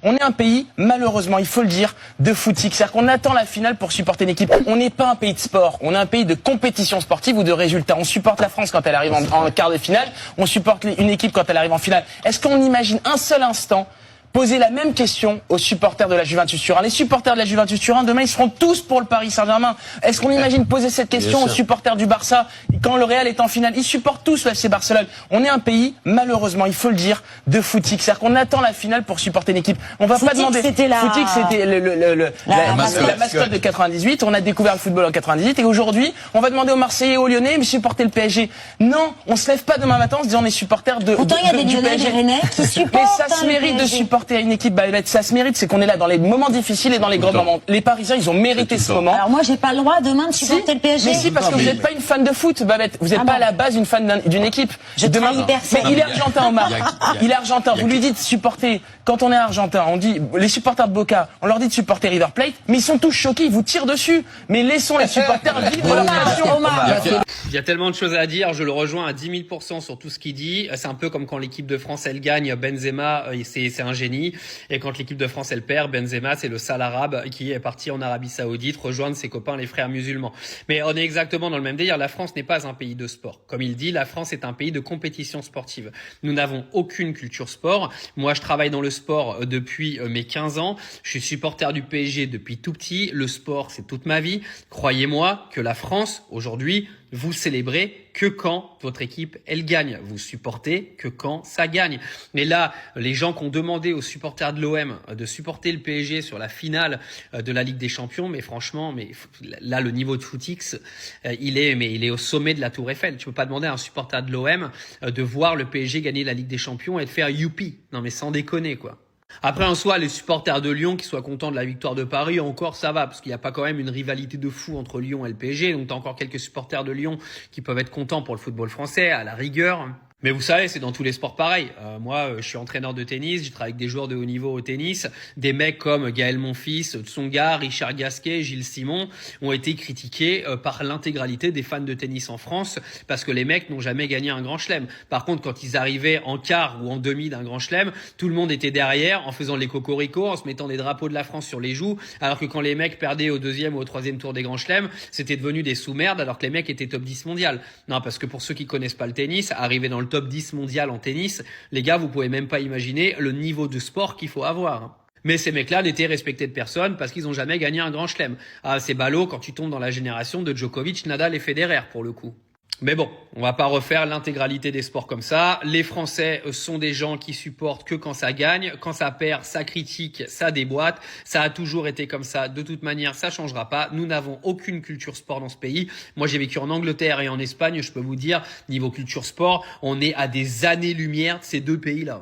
On est un pays, malheureusement, il faut le dire, de footing. C'est-à-dire qu'on attend la finale pour supporter une équipe. On n'est pas un pays de sport, on est un pays de compétition sportive ou de résultats. On supporte la France quand elle arrive en quart de finale, on supporte une équipe quand elle arrive en finale. Est-ce qu'on imagine un seul instant poser la même question aux supporters de la Juventus Turin? Les supporters de la Juventus Turin, demain, ils seront tous pour le Paris Saint-Germain. Est-ce qu'on imagine poser cette question aux supporters du Barça quand le Real est en finale? Ils supportent tous le FC Barcelone. On est un pays, malheureusement, il faut le dire, de footing. C'est-à-dire qu'on attend la finale pour supporter une équipe. On va pas demander. Footing, c'était la mascotte de 98. On a découvert le football en 98 et aujourd'hui, on va demander aux Marseillais et aux Lyonnais de supporter le PSG. Non, on se lève pas demain matin en se disant on est supporters de. Pourtant, il y a des Lyonnais, des Rennais qui supportent. Mais ça se mérite de supporter une équipe, ça se mérite, c'est qu'on est là dans les moments difficiles et dans les grands moments. Les Parisiens, ils ont mérité ce moment. Alors moi, j'ai pas le droit demain de supporter le PSG. Mais si, parce que vous n'êtes pas une fan de foot, Babette. Vous n'êtes pas à la base une fan d'une équipe. Demain, mais il est argentin, Omar. Il est argentin. Vous lui dites supporter. Quand on est argentin, on dit les supporters de Boca, on leur dit de supporter River Plate, mais ils sont tous choqués, ils vous tirent dessus. Mais laissons les supporters vivre leur passion. Il y a tellement de choses à dire, je le rejoins à 10 000% sur tout ce qu'il dit. C'est un peu comme quand l'équipe de France, elle gagne, Benzema, c'est un génie. Et quand l'équipe de France, elle perd, Benzema, c'est le sale arabe qui est parti en Arabie Saoudite rejoindre ses copains, les frères musulmans. Mais on est exactement dans le même délire. La France n'est pas un pays de sport. Comme il dit, la France est un pays de compétition sportive. Nous n'avons aucune culture sport. Moi, je travaille dans le sport depuis mes 15 ans. Je suis supporter du PSG depuis tout petit. Le sport, c'est toute ma vie. Croyez-moi que la France, aujourd'hui, vous célébrez que quand votre équipe, elle gagne. Vous supportez que quand ça gagne. Mais là, les gens qui ont demandé aux supporters de l'OM de supporter le PSG sur la finale de la Ligue des Champions, mais franchement, là, le niveau de footix, il est au sommet de la Tour Eiffel. Tu peux pas demander à un supporter de l'OM de voir le PSG gagner la Ligue des Champions et de faire youpi. Non, mais sans déconner, quoi. Après, en soi, les supporters de Lyon qui soient contents de la victoire de Paris, encore ça va, parce qu'il n'y a pas quand même une rivalité de fou entre Lyon et le PSG. Donc, t'as encore quelques supporters de Lyon qui peuvent être contents pour le football français, à la rigueur. Mais vous savez, c'est dans tous les sports pareil. Moi, je suis entraîneur de tennis, je travaille avec des joueurs de haut niveau au tennis. Des mecs comme Gaël Monfils, Tsonga, Richard Gasquet, Gilles Simon ont été critiqués par l'intégralité des fans de tennis en France parce que les mecs n'ont jamais gagné un grand chelem. Par contre, quand ils arrivaient en quart ou en demi d'un grand chelem, tout le monde était derrière en faisant les cocoricots, en se mettant des drapeaux de la France sur les joues, alors que quand les mecs perdaient au deuxième ou au troisième tour des grands chelems, c'était devenu des sous-merdes alors que les mecs étaient top 10 mondial. Non, parce que pour ceux qui connaissent pas le tennis, arriver dans le top 10 mondial en tennis, les gars, vous pouvez même pas imaginer le niveau de sport qu'il faut avoir. Mais ces mecs-là n'étaient respectés de personne parce qu'ils ont jamais gagné un grand chelem. Ah, c'est ballot quand tu tombes dans la génération de Djokovic, Nadal et Federer pour le coup. Mais bon, on va pas refaire l'intégralité des sports comme ça. Les Français sont des gens qui supportent que quand ça gagne. Quand ça perd, ça critique, ça déboîte. Ça a toujours été comme ça. De toute manière, ça changera pas. Nous n'avons aucune culture sport dans ce pays. Moi, j'ai vécu en Angleterre et en Espagne. Je peux vous dire, niveau culture sport, on est à des années-lumière de ces deux pays-là.